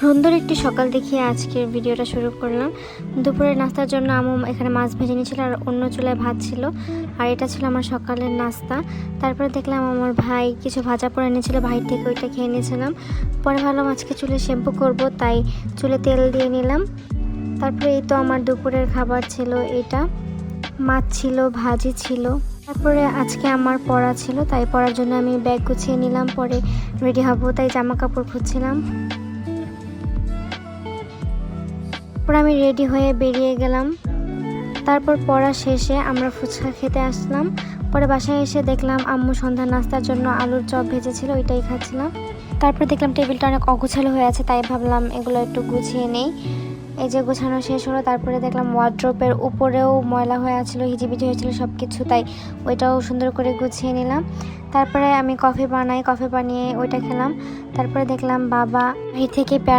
সুন্দর একটি সকাল দেখিয়ে আজকের ভিডিওটা শুরু করলাম। দুপুরের নাস্তার জন্য আম্মু এখানে মাছ ভেজে নিয়েছিল আর অন্য চুলায় ভাত ছিল, আর এটা ছিল আমার সকালের নাস্তা। তারপরে দেখলাম আমার ভাই কিছু ভাজা পোড়া এনেছিল, ভাই থেকে ওইটা খেয়ে নিয়েছিলাম। পরে ভাবলাম আজকে চুলে শ্যাম্পু করব, তাই চুলে তেল দিয়ে নিলাম। তারপরে এই তো আমার দুপুরের খাবার ছিল, এটা মাছ ছিল, ভাজি ছিল। তারপরে আজকে আমার পড়া ছিল, তাই পড়ার জন্য আমি ব্যাগ গুছিয়ে নিলাম, পরে রেডি হব, তাই জামা কাপড় খুঁজছিলাম। পরে আমি রেডি হয়ে বেরিয়ে গেলাম। তারপর পড়া শেষে আমরা ফুচকা খেতে আসলাম। পরে বাসায় এসে দেখলাম আম্মু সন্ধ্যা নাস্তার জন্য আলুর চপ ভেজেছিল, ওইটাই খাচ্ছিলাম। তারপর দেখলাম টেবিলটা অনেক অগোছালো হয়ে আছে, তাই ভাবলাম এগুলো একটু গুছিয়ে নেই। এই যে গোছানো শেষ হলো, তারপরে দেখলাম ওয়ার্ড্রোপের উপরেও ময়লা হয়ে আছিল, হিজিবিজি হয়েছিল সব কিছু, তাই ওইটাও সুন্দর করে গুছিয়ে নিলাম। তারপরে আমি কফি বানিয়ে ওইটা খেলাম। তারপরে দেখলাম বাবা বাহির থেকে পেয়ারা